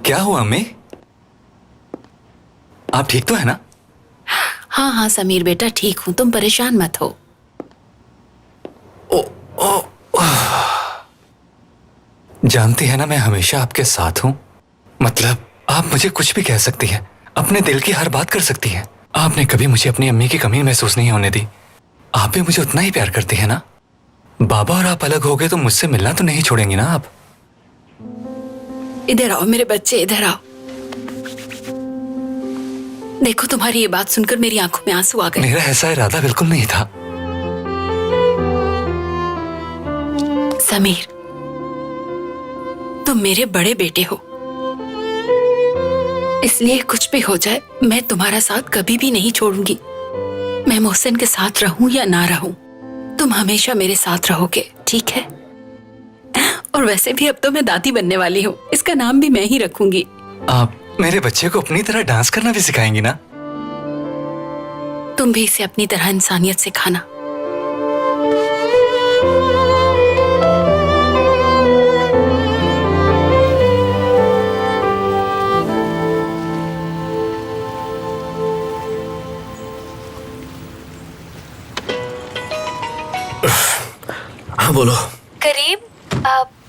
क्या हुआ अम्मी? आप ठीक तो है ना? हाँ हाँ समीर बेटा, ठीक हूँ, तुम परेशान मत हो। ओ, ओ, जानती है ना, मैं हमेशा आपके साथ हूँ। मतलब आप मुझे कुछ भी कह सकती हैं, अपने दिल की हर बात कर सकती हैं। आपने कभी मुझे अपनी अम्मी की कमी महसूस नहीं होने दी। आप भी मुझे उतना ही प्यार करती है ना? बाबा और आप अलग हो गए तो मुझसे मिलना तो नहीं छोड़ेंगी ना आप? इधर आओ मेरे बच्चे, इधर आओ। देखो, तुम्हारी ये बात सुनकर मेरी आंखों में आंसू आ गए। मेरा ऐसा इरादा बिल्कुल नहीं था। समीर, तुम मेरे बड़े बेटे हो, इसलिए कुछ भी हो जाए मैं तुम्हारा साथ कभी भी नहीं छोड़ूंगी। मैं मोहसिन के साथ रहूं या ना रहूं, तुम हमेशा मेरे साथ रहोगे, ठीक है? और वैसे भी अब तो मैं दादी बनने वाली हूँ, इसका नाम भी मैं ही रखूंगी। आप मेरे बच्चे को अपनी तरह डांस करना भी सिखाएंगी ना? तुम भी इसे अपनी तरह इंसानियत सिखाना। हाँ बोलो। करीम,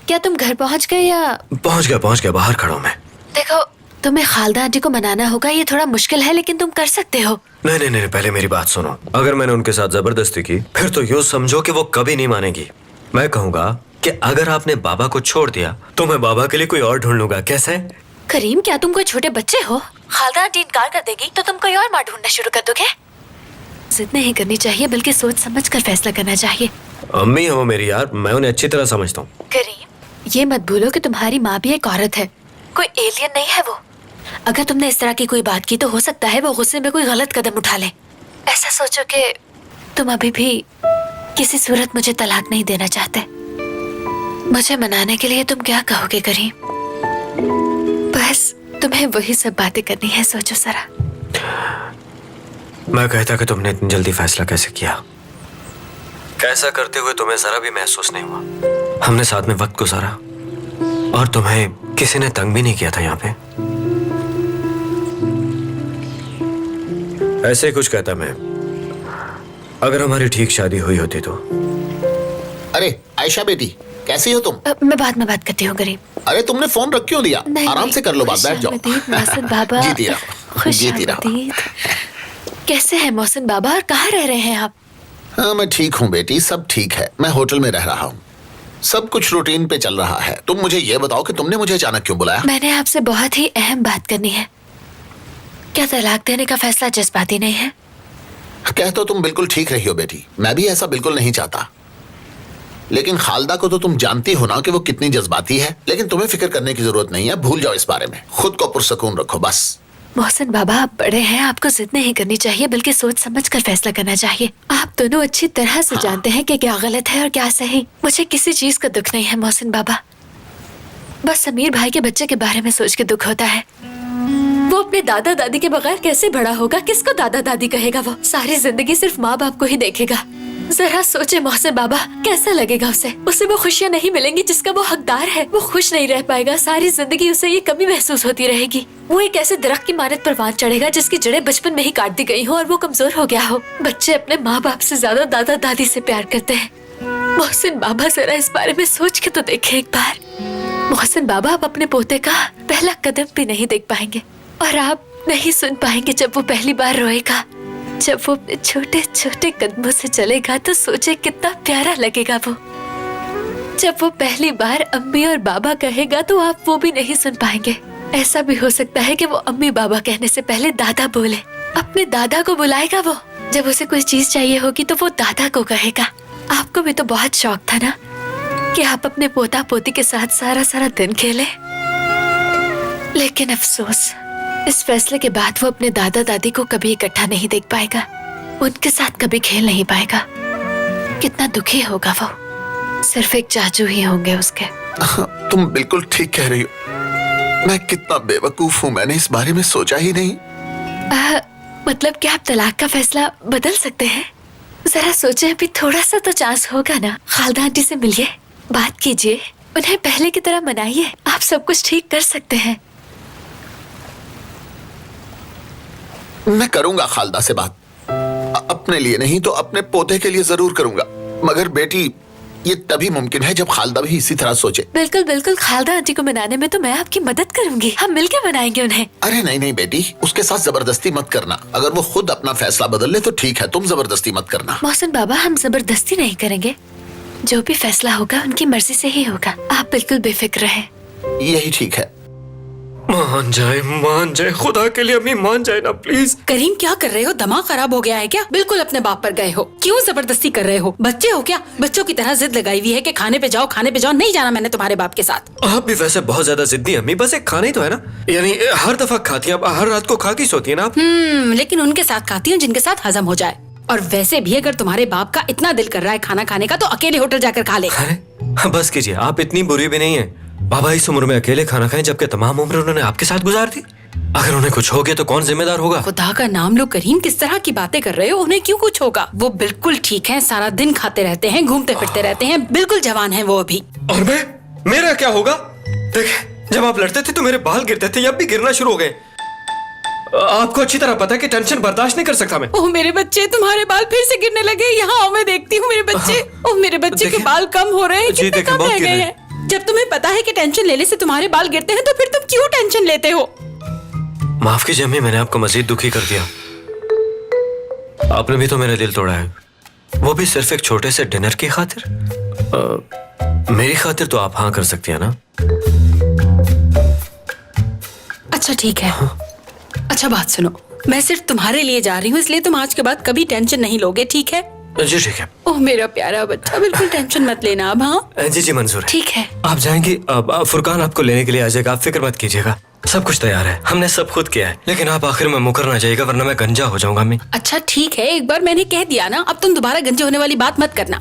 क्या तुम घर पहुंच गए या? पहुंच गया, बाहर खड़ा हूँ मैं। देखो, तुम्हें खालदा आंटी को मनाना होगा, ये थोड़ा मुश्किल है लेकिन तुम कर सकते हो। नहीं, पहले मेरी बात सुनो। अगर मैंने उनके साथ जबरदस्ती की फिर तो यूँ समझो कि वो कभी नहीं मानेगी। मैं कहूँगा कि अगर आपने बाबा को छोड़ दिया तो मैं बाबा के लिए कोई और ढूंढ लूंगा, कैसे? करीम, क्या तुम कोई छोटे बच्चे हो? खालदा आंटी इनकार कर देगी तो तुम कोई और माँ ढूंढना शुरू कर दोगे। जिद नहीं करनी चाहिए, बल्कि सोच समझ कर फैसला करना चाहिए। अम्मी हो मेरी यार, मैं उन्हें अच्छी तरह समझता हूँ। करीम, ये मत भूलो कि तुम्हारी माँ भी एक औरत है, कोई एलियन नहीं है वो। अगर तुमने इस तरह की कोई बात की तो हो सकता है वो गुस्से में कोई गलत कदम उठा ले। ऐसा सोचो कि तुम अभी भी किसी सूरत मुझे तलाक नहीं देना चाहते। मुझे मनाने के लिए तुम क्या कहोगे करीम? बस तुम्हें वही सब बातें करनी है, सोचो जरा। मैं कहता कि तुमने इतनी जल्दी फैसला कैसे किया? कैसा करते हुए तुम्हें जरा भी महसूस नहीं हुआ? हमने साथ में वक्त गुजारा और तुम्हें किसी ने तंग भी नहीं किया था यहाँ पे। ऐसे ही कुछ कहता मैं, अगर हमारी ठीक शादी हुई होती तो। अरे आयशा बेटी, कैसी हो तुम? मैं बाद में बात करती हूँ करीम। अरे तुमने फोन रख क्यों दिया? आराम से कर लो बात, बैठ जाओ। मोहसिन बाबा, जीती रहो, जीती रहो। कैसे हैं मोहसिन बाबा, और कहाँ रह रहे हैं आप? हाँ मैं ठीक हूँ बेटी, सब ठीक है। मैं होटल में रह रहा हूँ, सब कुछ रूटीन पे चल रहा है। तुम मुझे ये बताओ कि तुमने मुझे अचानक क्यों बुलाया? मैंने आपसे बहुत ही अहम बात करनी है। क्या तलाक देने का फैसला जज्बाती नहीं है? कह तो तुम बिल्कुल ठीक रही हो बेटी, मैं भी ऐसा बिल्कुल नहीं चाहता। लेकिन खालदा को तो तुम जानती हो ना कि वो कितनी जज्बाती है। लेकिन तुम्हें फिक्र करने की जरूरत नहीं है, भूल जाओ इस बारे में, खुद को पुरसकून रखो बस। मोहसिन बाबा, आप बड़े हैं, आपको जिद नहीं करनी चाहिए बल्कि सोच समझ कर फैसला करना चाहिए। आप दोनों अच्छी तरह से जानते हैं कि क्या गलत है और क्या सही। मुझे किसी चीज का दुख नहीं है मोहसिन बाबा, बस समीर भाई के बच्चे के बारे में सोच के दुख होता है। वो अपने दादा दादी के बगैर कैसे बड़ा होगा? किसको दादा दादी कहेगा? वो सारी जिंदगी सिर्फ माँ बाप को ही देखेगा। जरा सोचे मोहसिन बाबा, कैसा लगेगा उसे वो खुशियाँ नहीं मिलेंगी जिसका वो हकदार है। वो खुश नहीं रह पाएगा, सारी जिंदगी उसे ये कमी महसूस होती रहेगी। वो एक ऐसे दरख्त की मानद परवान चढ़ेगा जिसकी जड़ें बचपन में ही काट दी गई हो और वो कमजोर हो गया हो। बच्चे अपने माँ बाप से ज्यादा दादा दादी से प्यार करते हैं। मोहसिन बाबा, जरा इस बारे में सोच के तो देखें एक बार। मोहसिन बाबा, आप अपने पोते का पहला कदम भी नहीं देख पाएंगे और आप नहीं सुन पाएंगे जब वो पहली बार रोएगा। जब वो अपने छोटे छोटे कदमों से चलेगा तो सोचे कितना प्यारा लगेगा वो। जब वो पहली बार अम्मी और बाबा कहेगा तो आप वो भी नहीं सुन पाएंगे। ऐसा भी हो सकता है कि वो अम्मी बाबा कहने से पहले दादा बोले। अपने दादा को बुलाएगा वो। जब उसे कोई चीज चाहिए होगी तो वो दादा को कहेगा। आपको भी तो बहुत शौक था ना कि आप अपने पोता पोती के साथ सारा सारा दिन खेले। लेकिन अफसोस, इस फैसले के बाद वो अपने दादा दादी को कभी इकट्ठा नहीं देख पाएगा, उनके साथ कभी खेल नहीं पाएगा। कितना दुखी होगा वो। सिर्फ एक चाचू ही होंगे उसके। तुम बिल्कुल ठीक कह रही हो। मैं कितना बेवकूफ हूँ, मैंने इस बारे में सोचा ही नहीं। मतलब क्या आप तलाक का फैसला बदल सकते हैं? जरा सोचे, अभी थोड़ा सा तो चांस होगा ना। खालदा आंटी से मिलिए, बात कीजिए, उन्हें पहले की तरह मनाइए। आप सब कुछ ठीक कर सकते हैं। मैं करूंगा खालदा से बात। अपने लिए नहीं तो अपने पोते के लिए जरूर करूंगा। मगर बेटी, ये तभी मुमकिन है जब खालदा भी इसी तरह सोचे। बिल्कुल बिल्कुल, खालदा आंटी को मनाने में तो मैं आपकी मदद करूंगी। हम मिलकर मनाएंगे उन्हें। अरे नहीं नहीं बेटी, उसके साथ जबरदस्ती मत करना। अगर वो खुद अपना फैसला बदल ले तो ठीक है, तुम जबरदस्ती मत करना। मोहसिन बाबा, हम जबरदस्ती नहीं करेंगे। जो भी फैसला होगा उनकी मर्जी से ही होगा। आप बिल्कुल बेफिक्र रहें। यही ठीक है। मान जाए, खुदा के लिए अम्मी मान जाए ना प्लीज। करीम, क्या कर रहे हो? दिमाग खराब हो गया है क्या? बिल्कुल अपने बाप पर गए हो। क्यों जबरदस्ती कर रहे हो? बच्चे हो क्या? बच्चों की तरह जिद लगाई हुई है कि खाने पे जाओ, खाने पे जाओ। नहीं जाना मैंने तुम्हारे बाप के साथ। आप भी वैसे बहुत ज्यादा जिद्दी अम्मी, बस एक खाना ही तो है ना। यानी हर दफा खाती हैं आप, हर रात को खा के सोती है ना आप। लेकिन उनके साथ खाती हूँ जिनके साथ हजम हो जाए। और वैसे भी अगर तुम्हारे बाप का इतना दिल कर रहा है खाना खाने का तो अकेले होटल जाकर खा ले। अरे बस कीजिए, आप इतनी बुरी भी नहीं है। बाबा इस उम्र में अकेले खाना खाएं जबकि तमाम उम्र उन्होंने आपके साथ गुजार दी। अगर उन्हें कुछ हो गया तो कौन जिम्मेदार होगा? खुदा का नाम लो करीम, किस तरह की बातें कर रहे हो? उन्हें क्यों कुछ होगा? वो बिल्कुल ठीक हैं, सारा दिन खाते रहते हैं, घूमते फिरते रहते हैं, बिल्कुल जवान हैं वो अभी। और मेरा क्या होगा? देख, जब आप लड़ते थे तो मेरे बाल गिरते थे, अब भी गिरना शुरू हो गए। आपको अच्छी तरह पता है कि टेंशन बर्दाश्त नहीं कर सकता मैं। ओह मेरे बच्चे, तुम्हारे बाल फिर से गिरने लगे। यहाँ आओ, मैं देखती हूँ मेरे बच्चे। ओह मेरे बच्चे के बाल कम हो रहे हैं, जी, कितने देखें, कम बहुत रह गिर गए रहे हैं। जब तुम्हें पता है कि टेंशन लेने से तुम्हारे बाल गिरते हैं तो फिर तुम क्यों टेंशन लेते हो? माफ कीजिए अम्मी, मैंने आपको मजीद दुखी कर दिया। आपने भी तो मेरा दिल तोड़ा है, वो भी सिर्फ एक छोटे से डिनर की खातिर। मेरी खातिर तो आप हाँ कर सकती है ना। अच्छा ठीक है। अच्छा बात सुनो, मैं सिर्फ तुम्हारे लिए जा रही हूँ, इसलिए तुम आज के बाद कभी टेंशन नहीं लोगे, ठीक है? जी ठीक है। ओह मेरा प्यारा बच्चा, बिल्कुल टेंशन मत लेना अब। हाँ जी मंजूर है। ठीक है। आप जाएंगी, अब फुरकान आपको लेने के लिए आ जाएगा, आप फिक्र मत कीजिएगा। सब कुछ तैयार है, हमने सब खुद किया है। लेकिन आप आखिर में मुकर ना जाइएगा वरना मैं गंजा हो जाऊंगा अम्मी। अच्छा ठीक है, एक बार मैंने कह दिया ना, अब तुम दोबारा गंजे होने वाली बात मत करना।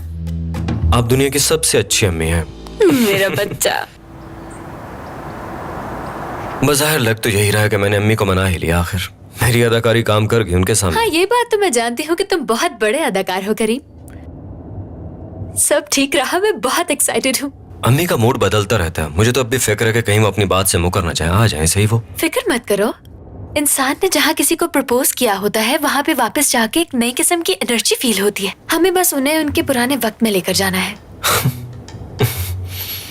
आप दुनिया की सबसे अच्छी अम्मी हैं। मेरा बच्चा। बज़ाहिर लग तो यही रहा है कि मैंने अम्मी को मना ही लिया। आखिर मेरी अदाकारी काम कर गई उनके सामने। हाँ, ये बात तो मैं जानती हूँ कि तुम बहुत बड़े अदाकार हो करीम। सब ठीक रहा, मैं बहुत एक्साइटेड हूँ। अम्मी का मूड बदलता रहता है, मुझे तो अब भी फिक्र है कि कहीं वो अपनी बात से मुकर ना जाए। आ जाए सही वो। फिक्र मत करो, इंसान ने जहाँ किसी को प्रपोज किया होता है वहाँ पे वापस जाके एक नई किस्म की एनर्जी फील होती है। हमें बस उन्हें उनके पुराने वक्त में लेकर जाना है।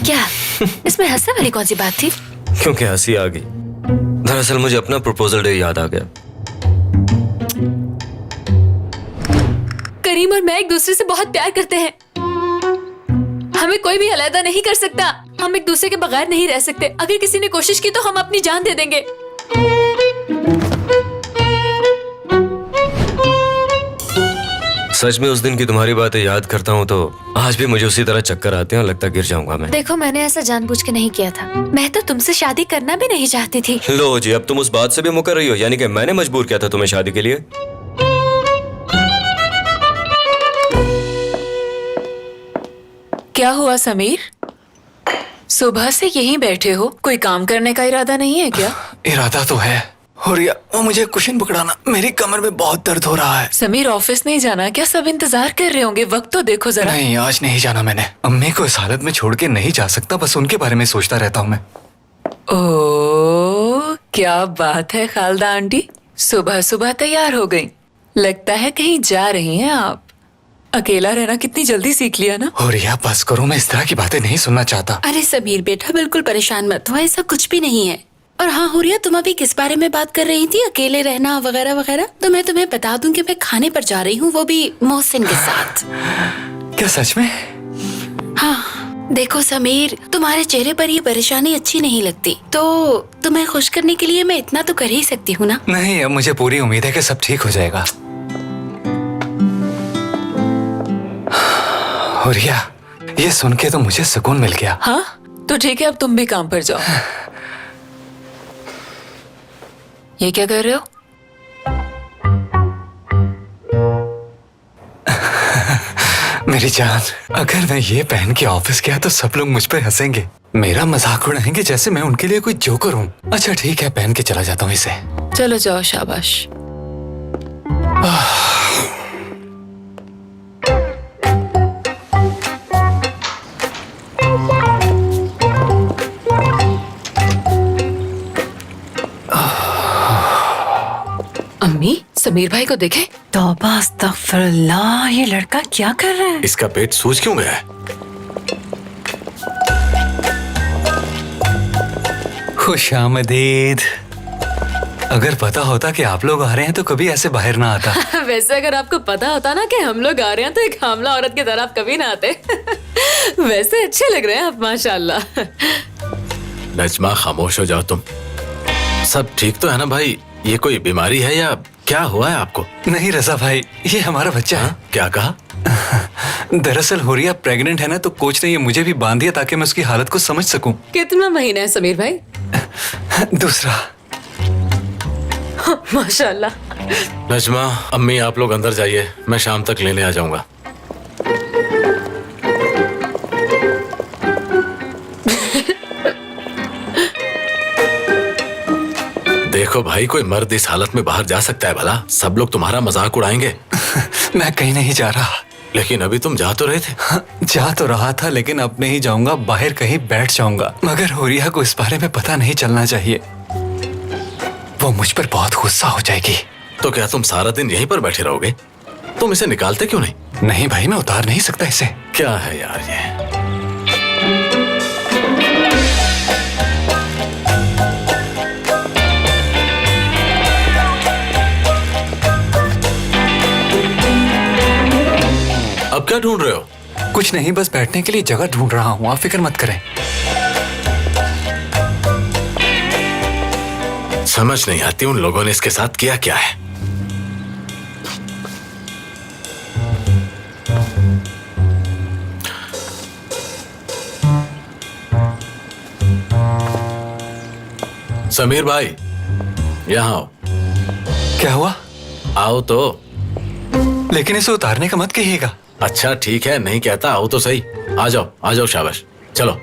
क्या इसमें हंसने वाली कौन सी बात थी? क्योंकि हंसी आ गई। दरअसल मुझे अपना प्रपोजल डे याद आ गया। करीम और मैं एक दूसरे से बहुत प्यार करते हैं। हमें कोई भी अलग नहीं कर सकता। हम एक दूसरे के बगैर नहीं रह सकते। अगर किसी ने कोशिश की तो हम अपनी जान दे देंगे। सच में उस दिन की तुम्हारी बातें याद करता हूँ तो आज भी मुझे उसी तरह चक्कर आते हैं और लगता गिर जाऊंगा मैं। देखो, मैंने ऐसा जानबूझ के नहीं किया था। मैं तो तुमसे शादी करना भी नहीं चाहती थी। लो जी, अब तुम उस बात से भी मुकर रही हो, यानी कि मैंने मजबूर किया था तुम्हें शादी के लिए। क्या हुआ समीर? सुबह से यहीं बैठे हो, कोई काम करने का इरादा नहीं है क्या? इरादा तो है। और वो मुझे कुशन पकड़ाना, मेरी कमर में बहुत दर्द हो रहा है। समीर, ऑफिस नहीं जाना क्या? सब इंतजार कर रहे होंगे, वक्त तो देखो जरा। नहीं, आज नहीं जाना मैंने। अम्मी को इस हालत में छोड़ के नहीं जा सकता, बस उनके बारे में सोचता रहता हूँ मैं। ओह, क्या बात है खालदा आंटी, सुबह सुबह तैयार हो गई। लगता है कहीं जा रही हैं आप। अकेला रहना कितनी जल्दी सीख लिया ना। और बस करो, मैं इस तरह की बातें नहीं सुनना चाहता। अरे समीर बेटा, बिल्कुल परेशान मत हो, ऐसा कुछ भी नहीं है। और हाँ हुरिया, तुम अभी किस बारे में बात कर रही थी? अकेले रहना वगैरह वगैरह। तो मैं तुम्हें बता दूं कि मैं खाने पर जा रही हूँ, वो भी मोहसिन के साथ। क्या सच में? हाँ देखो समीर, तुम्हारे चेहरे पर ये परेशानी अच्छी नहीं लगती, तो तुम्हें खुश करने के लिए मैं इतना तो कर ही सकती हूँ ना। नहीं, अब मुझे पूरी उम्मीद है कि सब ठीक हो जाएगा। और ये सुन के तो मुझे सुकून मिल गया। हाँ तो ठीक है, अब तुम भी काम पर जाओ। ये क्या कर रहे हो? मेरी जान, अगर मैं ये पहन के ऑफिस गया तो सब लोग मुझ पे हंसेंगे, मेरा मजाक उड़ाएंगे जैसे मैं उनके लिए कोई जोकर हूँ। अच्छा ठीक है, पहन के चला जाता हूँ इसे। चलो जाओ, शाबाश। अम्मी समीर भाई को देखे। तौबा अस्तगफिरुल्लाह, ये लड़का क्या कर रहा है? इसका पेट सूज क्यों गया है? खुश आमदीद। अगर पता होता कि आप लोग आ रहे हैं तो कभी ऐसे बाहर ना आता। वैसे अगर आपको पता होता ना कि हम लोग आ रहे हैं तो एक हामला औरत की तरह आप कभी ना आते। वैसे अच्छे लग रहे हैं आप, माशाल्लाह। नजमा, खामोश हो जाओ तुम। सब ठीक तो है ना भाई? ये कोई बीमारी है या क्या हुआ है आपको? नहीं रजा भाई, ये हमारा बच्चा है। क्या कहा? दरअसल होरिया प्रेग्नेंट है ना, तो कोच ने ये मुझे भी बांध दिया ताकि मैं उसकी हालत को समझ सकूं। कितना महीना है समीर भाई? दूसरा। माशाल्लाह। नजमा, अम्मी आप लोग अंदर जाइए, मैं शाम तक लेने आ जाऊंगा। देखो भाई, कोई मर्द इस हालत में बाहर जा सकता है भला? सब लोग तुम्हारा मजाक उड़ाएंगे। मैं कहीं नहीं जा रहा। लेकिन अभी तुम जा तो रहे थे। जा तो रहा था, लेकिन अब नहीं जाऊंगा, बाहर कहीं बैठ जाऊंगा। मगर होरिया को इस बारे में पता नहीं चलना चाहिए, वो मुझ पर बहुत गुस्सा हो जाएगी। तो क्या तुम सारा दिन यहीं पर बैठे रहोगे? तुम इसे निकालते क्यों नहीं? नहीं भाई, मैं उतार नहीं सकता इसे। क्या है यार ये? अब क्या ढूंढ रहे हो? कुछ नहीं, बस बैठने के लिए जगह ढूंढ रहा हूँ, आप फिक्र मत करें। समझ नहीं आती उन लोगों ने इसके साथ किया क्या है। समीर भाई, यहाँ आओ। क्या हुआ? आओ तो। लेकिन इसे उतारने का मत कहिएगा। अच्छा ठीक है, नहीं कहता, आओ तो सही। आ जाओ शाबाश, चलो।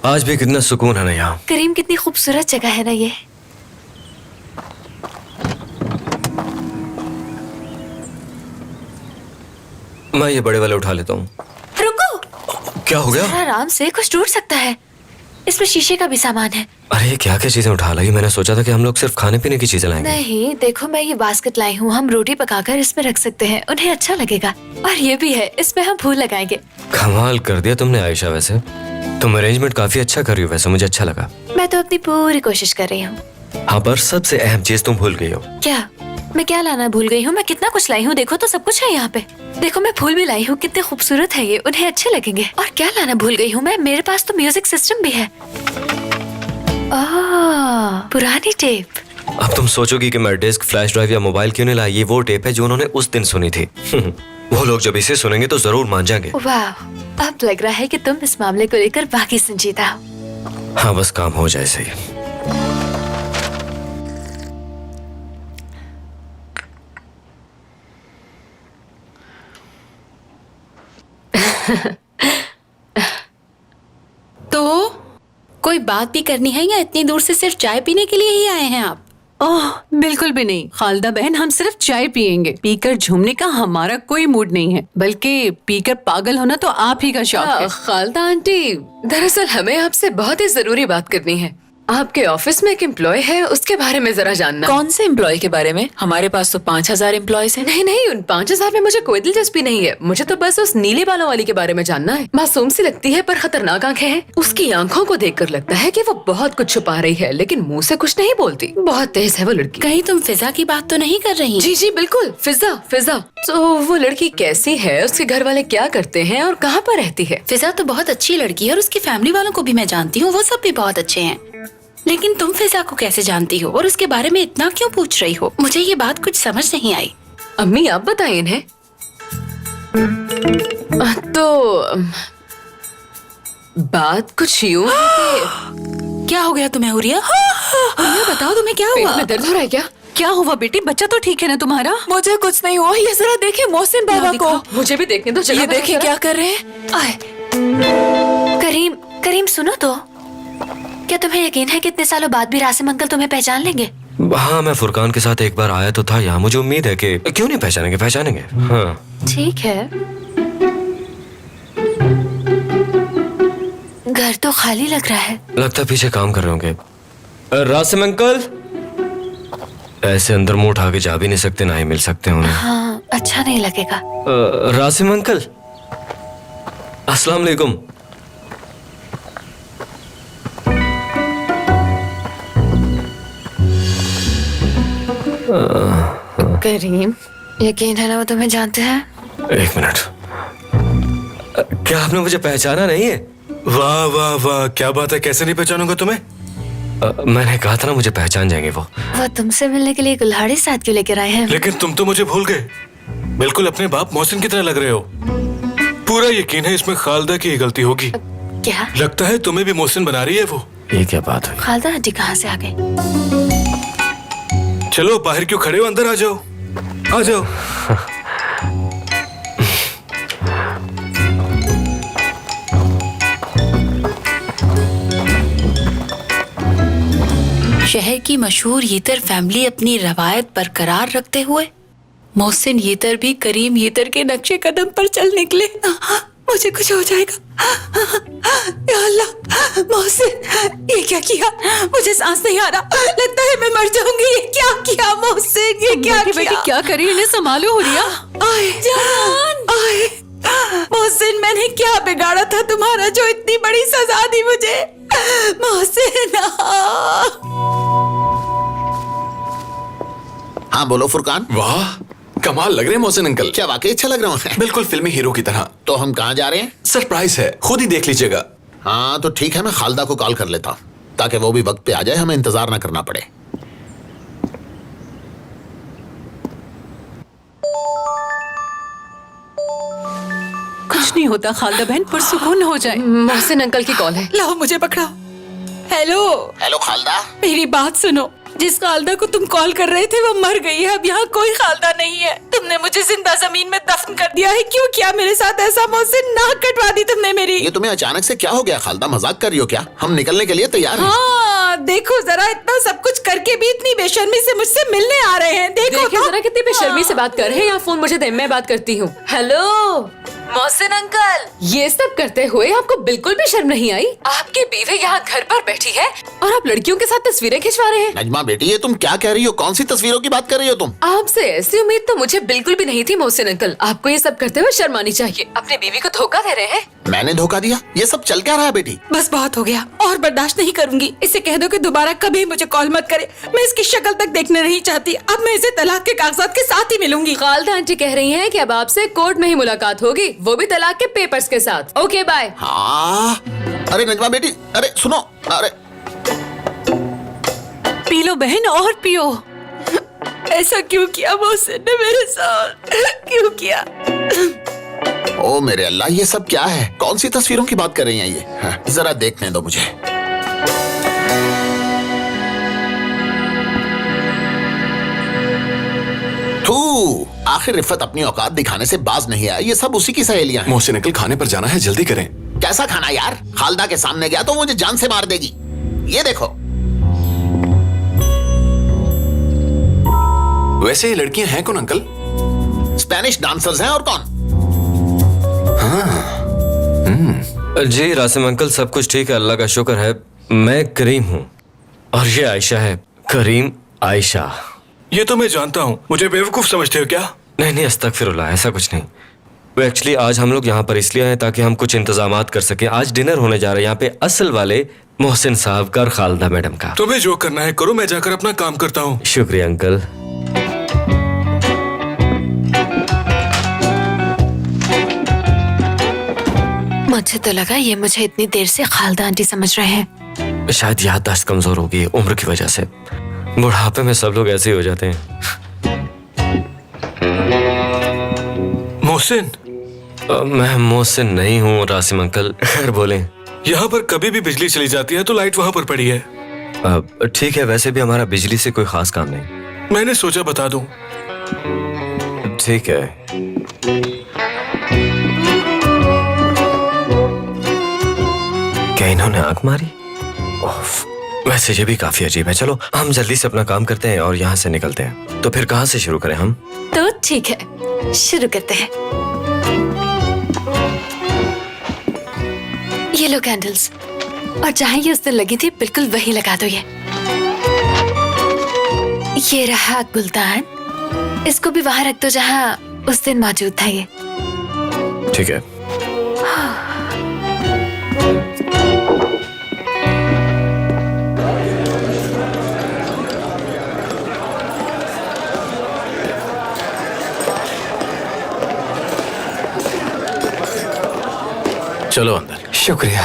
आज भी कितना सुकून है ना यहाँ। करीम, कितनी खूबसूरत जगह है ना ये। मैं ये बड़े वाले उठा लेता हूँ। रुको, क्या हो गया? जरा आराम से, कुछ टूट सकता है। इसमें शीशे का भी सामान है। अरे ये क्या क्या चीजें उठा लाई? मैंने सोचा था कि हम लोग सिर्फ खाने पीने की चीजें लाएंगे। नहीं, देखो मैं ये बास्केट लाई हूँ, हम रोटी पकाकर इसमें रख सकते हैं, उन्हें अच्छा लगेगा। और ये भी है, इसमें हम फूल लगाएंगे। कमाल कर दिया तुमने आयशा। वैसे तुम अरेंजमेंट काफी अच्छा कर रही हो, वैसे मुझे अच्छा लगा। मैं तो अपनी पूरी कोशिश कर रही हूँ। हाँ, पर सबसे अहम चीज तुम भूल गई हो। क्या? मैं क्या लाना भूल गई हूँ? मैं कितना कुछ लाई हूँ, देखो तो सब कुछ है यहाँ पे। देखो मैं फूल भी लाई हूँ, कितने खूबसूरत है ये, उन्हें अच्छे लगेंगे। और क्या लाना भूल गई हूँ मैं? मेरे पास तो म्यूजिक सिस्टम भी है। पुरानी टेप। अब तुम सोचोगी कि मैं डिस्क, फ्लैश ड्राइव या मोबाइल क्यों नहीं लाई। ये वो टेप है जो उन्होंने उस दिन सुनी थी। वो लोग जब इसे सुनेंगे तो जरूर मान जाएंगे। वाह, अब लग रहा है कि तुम इस मामले को लेकर बाकी संजीदा हो। हाँ, बस काम हो जाए सही। तो कोई बात भी करनी है या इतनी दूर से सिर्फ चाय पीने के लिए ही आए हैं आप? ओह, बिल्कुल भी नहीं खालदा बहन, हम सिर्फ चाय पियेंगे। पीकर झूमने का हमारा कोई मूड नहीं है, बल्कि पीकर पागल होना तो आप ही का शौक है। खालदा आंटी, दरअसल हमें आपसे बहुत ही जरूरी बात करनी है। आपके ऑफिस में एक एम्प्लॉय है, उसके बारे में जरा जानना। कौन से एम्प्लॉय के बारे में? हमारे पास तो 5000 एम्प्लॉयज हैं। नहीं नहीं, उन 5000 में मुझे कोई दिलचस्पी नहीं है। मुझे तो बस उस नीले बालों वाली के बारे में जानना है। मासूम सी लगती है पर खतरनाक आंखें हैं। उसकी आंखों को देखकर लगता है कि वो बहुत कुछ छुपा रही है, लेकिन मुंह से कुछ नहीं बोलती। बहुत तेज है वो लड़की। कहीं तुम फिजा की बात तो नहीं कर रही? जी जी बिल्कुल, फिजा फिजा। तो वो लड़की कैसी है, उसके घर वाले क्या करते हैं और कहाँ पर रहती है? फिजा तो बहुत अच्छी लड़की है और उसकी फैमिली वालों को भी मैं जानती हूँ, वो सब भी बहुत अच्छे हैं। लेकिन तुम फिजा को कैसे जानती हो और उसके बारे में इतना क्यों पूछ रही हो? मुझे ये बात कुछ समझ नहीं आई। अम्मी आप बताइए इन्हें। तो बात कुछ यूं है कि क्या हो गया तुम्हें हुरिया? हुरिया बताओ, तुम्हें क्या पेट हुआ? में दर्द हो रहा है क्या? क्या हुआ बेटी, बच्चा तो ठीक है ना तुम्हारा? मुझे कुछ नहीं हुआ। ये जरा देखे मोहसिन बाबा को। मुझे भी देखने दो। ये देखिए क्या कर रहे हैं। आए। करीम, करीम सुनो तो, क्या तुम्हें यकीन है कि इतने सालों बाद भी रासिम अंकल तुम्हें पहचान लेंगे? हाँ, मैं फुरकान के साथ एक बार आया तो था यहाँ। मुझे उम्मीद है कि क्यों नहीं पहचानेंगे, पहचानेंगे। हाँ ठीक है, घर तो खाली लग रहा है। लगता है पीछे काम कर रहे होंगे। रासिम अंकल, ऐसे अंदर मुंह उठा के जा भी नहीं सकते, ना ही मिल सकते उन्हें। हाँ, अच्छा नहीं लगेगा। रासिम अंकल, अस्सलाम वालेकुम। करीम, यकीन है ना वो तुम्हें जानते हैं? एक मिनट, क्या आपने मुझे पहचाना नहीं है? वाह वाह वाह, क्या बात है, कैसे नहीं पहचानूंगा तुम्हें? मैंने कहा था ना मुझे पहचान जाएंगे वो। तुमसे मिलने के लिए कुल्हाड़ी साथ क्यों लेकर आए हैं? लेकिन तुम तो मुझे भूल गए, बिल्कुल अपने बाप मोहसिन की तरह लग रहे हो। पूरा यकीन है इसमें खालदा की ही गलती होगी। क्या लगता है तुम्हें भी मोहसिन बना रही है वो। ये क्या बात है? खालदा आंटी कहाँ से आ गई? चलो बाहर क्यों खड़े हो, अंदर आ जाओ, आ जाओ। शहर की मशहूर यीतर फैमिली अपनी रवायत बरकरार रखते हुए मोहसिन यीतर भी करीम यीतर के नक्शे कदम पर चल निकले। मुझे कुछ हो जाएगा, या अल्लाह। मोहसिन, ये क्या किया? मुझे सांस नहीं आ रहा, लगता है मैं मर जाऊंगी। ये क्या किया मोहसिन, ये क्या बेटी किया? क्या करी, इन्हें संभालो हुरिया। आए जान, आए मोहसिन, मैंने क्या बिगाड़ा था तुम्हारा जो इतनी बड़ी सजा दी मुझे? मोहसिन, हाँ बोलो फुरकान। वाह, कमाल लग रहे हैं मोहसिन अंकल। क्या वाकई अच्छा लग रहा हूँ? बिल्कुल फिल्मी हीरो की तरह। तो हम कहाँ जा रहे हैं? सरप्राइज है, खुद ही देख लीजिएगा। हाँ तो ठीक है, मैं खालदा को कॉल कर लेता हूँ ताकि वो भी वक्त पे आ जाए, हमें इंतजार ना करना पड़े। कुछ नहीं होता खालदा बहन, पुरसुकून हो जाए। मोहसिन अंकल की कॉल है। लाओ मुझे पकड़ाओ। Hello, hello Khalda. मेरी बात सुनो। जिस खालदा को तुम कॉल कर रहे थे वो मर गई है। अब यहाँ कोई खालदा नहीं है। तुमने मुझे जिंदा जमीन में दफन कर दिया है। क्यों किया मेरे साथ ऐसा मोहसिन? नाक कटवा दी तुमने मेरी। ये तुम्हें अचानक से क्या हो गया खालदा? मजाक कर रही हो क्या? हम निकलने के लिए तैयार हैं। हाँ देखो जरा, इतना सब कुछ करके भी इतनी बेशर्मी से मुझसे मिलने आ रहे हैं। देखो देखिए तो। जरा कितनी बेशर्मी से बात कर रहे हैं। यहाँ फोन मुझे दे, मैं बात करती हूँ। हेलो मोहसिन अंकल, ये सब करते हुए आपको बिल्कुल भी शर्म नहीं आई? आपकी बीवी यहाँ घर पर बैठी है और आप लड़कियों के साथ तस्वीरें खिंचवा रहे हैं। नजमा बेटी, ये तुम क्या कह रही हो? कौन सी तस्वीरों की बात कर रही हो तुम? आपसे ऐसी उम्मीद तो मुझे बिल्कुल भी नहीं थी मोहसिन अंकल। आपको ये सब करते हुए शर्म आनी चाहिए। अपनी बीवी को धोखा दे रहे हैं। मैंने धोखा दिया? ये सब चल क्या रहा है बेटी? बस बहुत हो गया, और बर्दाश्त नहीं करूंगी। इसे कह दो कि दोबारा कभी मुझे कॉल मत करे। मैं इसकी शक्ल तक देखना नहीं चाहती। अब मैं इसे तलाक के कागजात के साथ ही मिलूंगी। खालदा आंटी कह रही हैं कि अब आपसे कोर्ट में ही मुलाकात होगी, वो भी तलाक के पेपर्स के साथ। Okay bye. हाँ, अरे नजमा बेटी, अरे सुनो, अरे पी लो बहन, और पियो। ऐसा क्यों किया मोहसिन ने मेरे साथ? क्यों किया? ओ मेरे अल्लाह, ये सब क्या है? कौन सी तस्वीरों की बात कर रही हैं ये? हाँ, जरा देखने दो मुझे। थू, आखिर रिफत अपनी औकात दिखाने से बाज नहीं आया। ये सब उसी की सहेलियां हैं। मोहसिन अंकल, खाने पर जाना है, जल्दी करें। कैसा खाना यार? खालदा के सामने गया तो मुझे जान से मार देगी। ये देखो। वैसे ये लड़कियां हैं कौन अंकल? स्पेनिश डांसर्स हैं, और कौन? जी रासिम अंकल, सब कुछ ठीक है, अल्लाह का शुक्र है। मैं करीम हूँ और ये आयशा है। करीम आयशा। ये तो मैं जानता हूँ, मुझे बेवकूफ समझते हो क्या? नहीं नहीं, अस्तगफिरुल्लाह, ऐसा कुछ नहीं। वो एक्चुअली आज हम लोग यहाँ पर इसलिए आए ताकि हम कुछ इंतजामात कर सकें। आज डिनर होने जा रहा है यहाँ पे, असल वाले मोहसिन साहब का और खालदा मैडम का। तुम्हें जो करना है करो, मैं जाकर अपना काम करता हूँ। शुक्रिया अंकल। मुझे तो लगा ये मुझे इतनी देर से खालदा आंटी समझ रहे हैं। शायद याददाश्त कमजोर होगी उम्र की वजह से। बुढ़ापे में सब लोग ऐसे ही हो जाते हैं। मोहसिन, मैं मोहसिन नहीं हूँ रासिम अंकल। खैर बोलें। यहाँ पर कभी भी बिजली चली जाती है तो लाइट वहाँ पर पड़ी है। ठीक है, वैसे भी हमारा बिजली से कोई खास काम नहीं। मैंने सोचा बता दूं। ठीक है। क्या इन्होंने आंख मारी? वैसे ये भी काफी अजीब है। चलो हम जल्दी से अपना काम करते हैं और यहाँ से निकलते हैं। तो फिर कहाँ से शुरू करें हम? तो ठीक है, शुरू करते हैं। ये लो कैंडल्स, और जहाँ ये उस दिन लगी थी बिल्कुल वही लगा दो। ये रहा गुलदान, इसको भी वहां रख दो जहाँ उस दिन मौजूद था ये। ठीक है। चलो अंदर। शुक्रिया।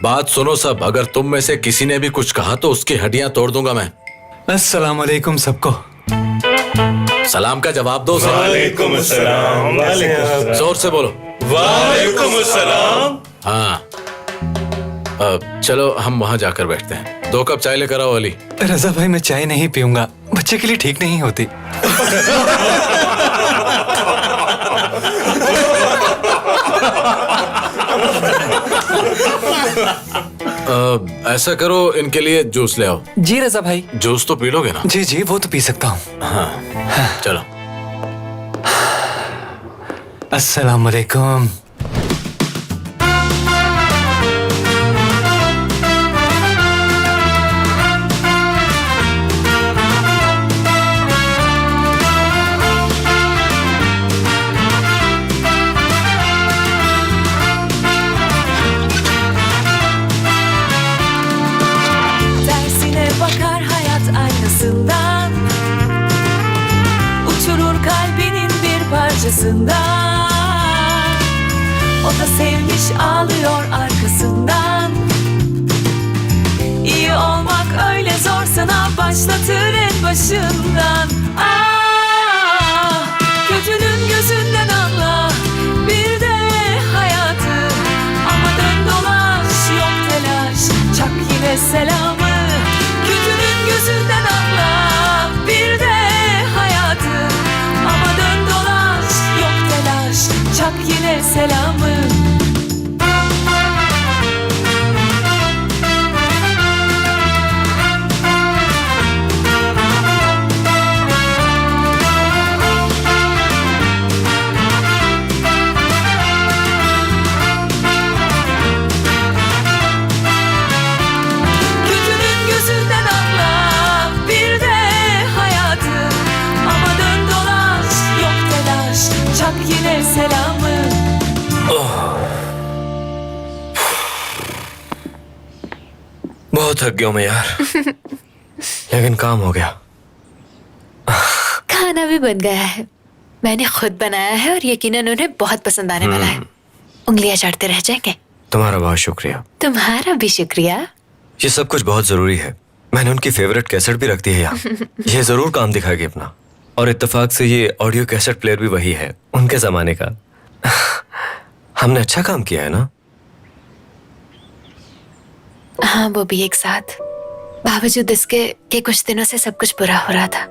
बात सुनो सब, अगर तुम में से किसी ने भी कुछ कहा तो उसकी हड्डियां तोड़ दूंगा मैं। अस्सलाम वालेकुम सबको। सलाम का जवाब दो। वालेकुम अस्सलाम। जोर से बोलो। वालेकुम अस्सलाम। हाँ, चलो हम वहां जाकर बैठते हैं। 2 कप चाय लेकर आओ अली। रजा भाई, मैं चाय नहीं पीऊंगा, बच्चे के लिए ठीक नहीं होती। ऐसा करो, इनके लिए जूस ले आओ। जी रजा भाई। जूस तो पी लोगे ना? जी जी, वो तो पी सकता हूँ। हाँ चलो। अस्सलाम वालेकुम। Tersine bakar hayat aynasından, uçurur kalbinin bir parçasından. O da sevmiş ağlıyor arkasından. İyi olmak öyle zor, sana başlatır en başından. Ah, kötünün gözünden anla bir de hayatı. Ama dön dolaş yok telaş, çak yine selamı. Kötünün gözünden anla bir de hayatı. Ama dön dolaş yok telaş, çak yine selamı. Kötünün gözünden anla bir de hayatı. Ama dön dolaş yok telaş, çak yine selamı. बहुत थक गया हूं मैं यार। लेकिन काम हो गया। खाना भी बन गया है, मैंने खुद बनाया है और यकीनन उन्हें बहुत पसंद आने वाला है। उंगलियां चाटते रह जाएंगे। तुम्हारा बहुत शुक्रिया। तुम्हारा भी शुक्रिया। ये सब कुछ बहुत जरूरी है। मैंने उनकी फेवरेट कैसेट भी रख दी है यहाँ। ये जरूर काम दिखाएगी अपना। और इत्तेफाक से ये ऑडियो कैसेट प्लेयर भी वही है, उनके जमाने का। हमने अच्छा काम किया है ना? हाँ, वो भी एक साथ, बावजूद इसके कि कुछ दिनों से सब कुछ बुरा हो रहा था।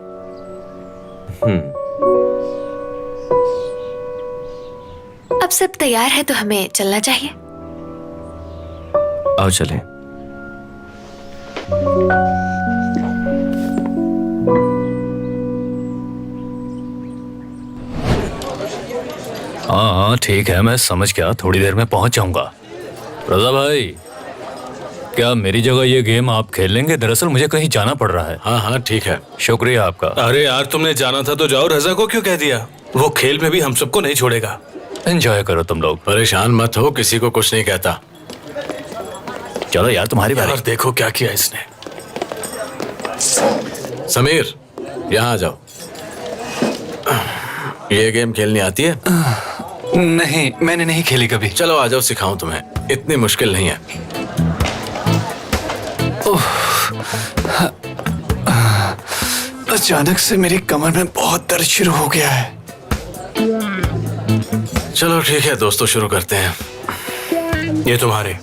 अब सब तैयार है तो हमें चलना चाहिए। आओ चलें। हाँ हाँ ठीक है, मैं समझ गया, थोड़ी देर में पहुंच जाऊंगा। रजा भाई, क्या मेरी जगह ये गेम आप खेल लेंगे? दरअसल मुझे कहीं जाना पड़ रहा है। हाँ हाँ ठीक है। शुक्रिया आपका। अरे यार, तुमने जाना था तो जाओ, रजा को क्यों कह दिया? वो खेल में भी हम सबको नहीं छोड़ेगा। एंजॉय करो तुम लोग। परेशान मत हो, किसी को कुछ नहीं कहता। चलो यार, तुम्हारी बारी। यार देखो क्या किया इसने। समीर, यहाँ आ जाओ। ये गेम खेलनी आती है? नहीं, मैंने नहीं खेली कभी। चलो आ जाओ, सिखाऊं तुम्हें, इतनी मुश्किल नहीं है। अचानक से मेरी कमर में बहुत दर्द शुरू हो गया है। चलो ठीक है दोस्तों, शुरू करते हैं। ये तुम्हारे।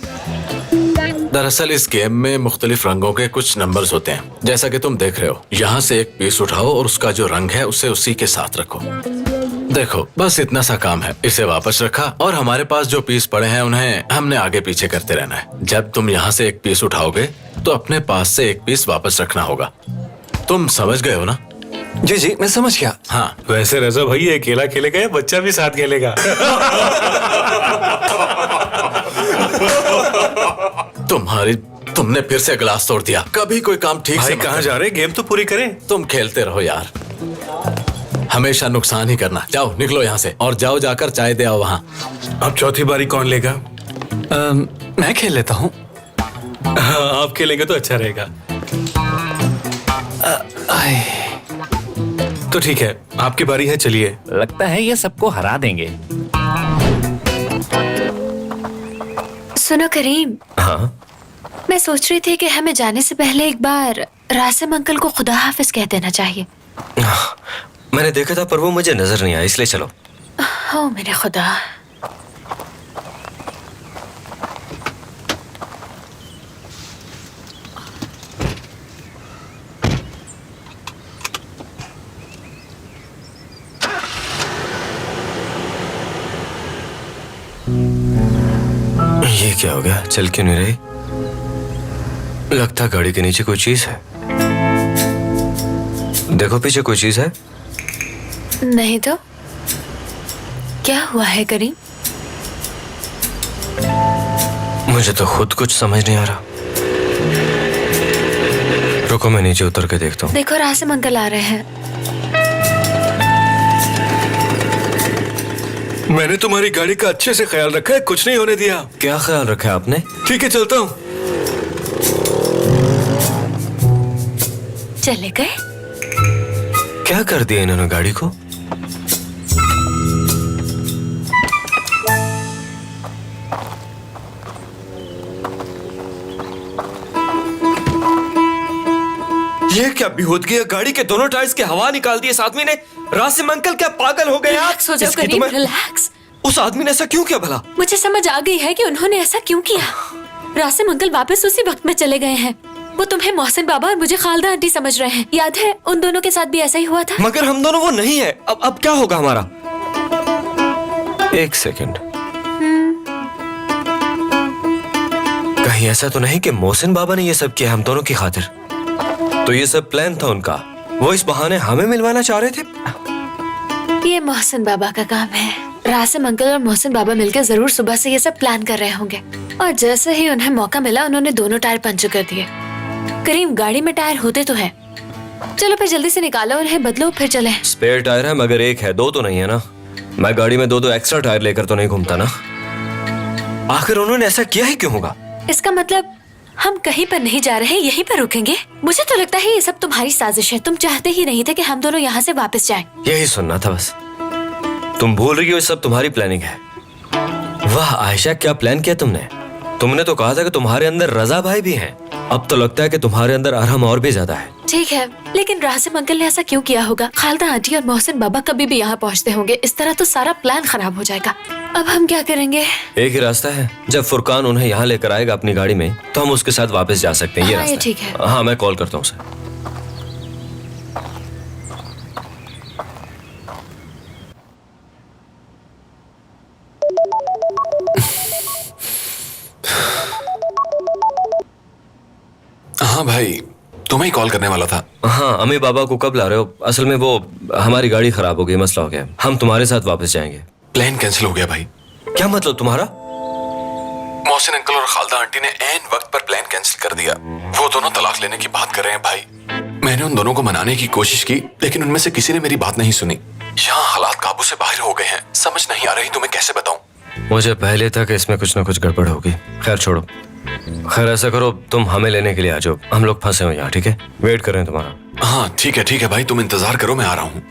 दरअसल इस गेम में मुख्तलिफ रंगों के कुछ नंबर्स होते हैं, जैसा कि तुम देख रहे हो। यहाँ से एक पीस उठाओ और उसका जो रंग है उसे उसी के साथ रखो। देखो, बस इतना सा काम है। इसे वापस रखा और हमारे पास जो पीस पड़े हैं उन्हें हमने आगे पीछे करते रहना है। जब तुम यहाँ से एक पीस उठाओगे तो अपने पास से एक पीस वापस रखना होगा। तुम समझ गए हो ना? जी जी, मैं समझ गया। हाँ, वैसे रजा भाई ये अकेला खेलेगा या बच्चा भी साथ खेलेगा? तुमने फिर से गिलास तोड़ दिया। कभी कोई काम ठीक से भाई कहाँ जा रहे? गेम तो पूरी करें। तुम खेलते रहो यार, हमेशा नुकसान ही करना। जाओ निकलो यहाँ से और जाओ जाकर चाय दे आओ वहाँ। अब चौथी बारी कौन लेगा? मैं खेल लेता हूँ। हाँ, आप खेलेंगे तो अच्छा रहेगा। तो ठीक है, आपकी बारी है, चलिए। लगता है ये सबको हरा देंगे। सुनो करीम, हाँ, मैं सोच रही थी कि हमें जाने से पहले एक बार रासिम अंकल को खुदा हाफिज कह देना चाहिए। मैंने देखा था पर वो मुझे नजर नहीं आया, इसलिए चलो। हो मेरे खुदा। ये क्या हो गया? चल क्यों नहीं रही? लगता गाड़ी के नीचे कोई चीज है। देखो पीछे कोई चीज है। नहीं तो क्या हुआ है करीम? मुझे तो खुद कुछ समझ नहीं आ रहा। रुको मैं नीचे उतर के देखता हूँ। देखो रासिम अंकल आ रहे हैं। मैंने तुम्हारी गाड़ी का अच्छे से ख्याल रखा है, कुछ नहीं होने दिया। क्या ख्याल रखा है आपने? ठीक है, चलता हूँ। चले गए? क्या कर दिया इन्होंने गाड़ी को? ये क्या बेहूदगी है? गाड़ी के दोनों टायर्स के हवा निकाल दिए इस आदमी ने। रासिम अंकल क्या पागल हो गए आप? रिलैक्स हो जाओ इसकी करीम, तुम्हें- रिलैक्स। उस आदमी ने ऐसा क्यों किया भला? मुझे समझ आ गई है कि उन्होंने ऐसा क्यों किया। रासिम अंकल वापस उसी वक्त में चले गए हैं। वो तुम्हें मोहसिन बाबा और मुझे खालदा आंटी समझ रहे हैं। याद है उन दोनों के साथ भी ऐसा ही हुआ था। मगर हम दोनों वो नहीं है। अब क्या होगा हमारा? एक सेकंड, कहीं ऐसा तो नहीं कि मोहसिन बाबा ने ये सब किया हम दोनों की खातिर? तो ये सब प्लान था उनका। वो इस बहाने हमें मिलवाना चाह रहे थे। ये मोहसिन बाबा का काम है। रासिम अंकल और मोहसिन बाबा मिलकर जरूर सुबह से ये सब प्लान कर रहे होंगे और जैसे ही उन्हें मौका मिला उन्होंने दोनों टायर पंचर कर दिए। करीम, गाड़ी में टायर होते तो हैं। चलो फिर जल्दी से निकालो, उन्हें बदलो, फिर चले। स्पेयर टायर है मगर एक है, दो तो नहीं है ना। मैं गाड़ी में दो एक्स्ट्रा टायर लेकर तो नहीं घूमता ना। आखिर उन्होंने ऐसा किया ही क्यों होगा? इसका मतलब हम कहीं पर नहीं जा रहे, यहीं पर रुकेंगे। मुझे तो लगता है ये सब तुम्हारी साजिश है। तुम चाहते ही नहीं थे कि हम दोनों यहाँ से वापस जाएं। यही सुनना था बस। तुम भूल रही हो ये सब तुम्हारी प्लानिंग है। वाह आयशा, क्या प्लान किया तुमने? तुमने तो कहा था कि तुम्हारे अंदर रजा भाई भी हैं। अब तो लगता है कि तुम्हारे अंदर अरहम और भी ज्यादा है। ठीक है, लेकिन रासिम अंकल ने ऐसा क्यों किया होगा? खालदा आंटी और मोहसिन बाबा कभी भी यहाँ पहुँचते होंगे। इस तरह तो सारा प्लान खराब हो जाएगा। अब हम क्या करेंगे? एक ही रास्ता है, जब फुरकान उन्हें यहाँ लेकर आएगा अपनी गाड़ी में तो हम उसके साथ वापस जा सकते हैं। ये हाँ, ये रास्ता ठीक है। हाँ, मैं कॉल करता हूँ उसे। हाँ भाई, तुम्हें ही कॉल करने वाला था। हाँ, अम्मी बाबा को कब ला रहे हो? असल में वो हमारी गाड़ी खराब हो गई, मसला हो गया। हम तुम्हारे साथ वापस जाएंगे। प्लान कैंसिल हो गया भाई। क्या मतलब तुम्हारा? मोहसिन अंकल और खालदा आंटी ने ऐन वक्त पर प्लान कैंसिल कर दिया। वो दोनों तलाक लेने की बात कर रहे हैं भाई। मैंने उन दोनों को मनाने की कोशिश की लेकिन उनमें से किसी ने मेरी बात नहीं सुनी। यहाँ हालात काबू से बाहर हो गए हैं। समझ नहीं आ रही तुम्हें कैसे बताऊं। मुझे पहले था कि इसमें कुछ ना कुछ गड़बड़ होगी। खैर छोड़ो। खैर ऐसा करो, तुम हमें लेने के लिए आ जाओ। हम लोग फंसे हो यहाँ, ठीक है? वेट कर रहे हैं तुम्हारा। हाँ ठीक है भाई, तुम इंतजार करो, मैं आ रहा हूँ।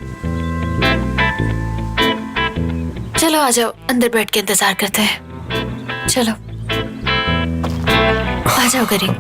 चलो आ जाओ, अंदर बैठ के इंतजार करते हैं। चलो आ जाओ करीम।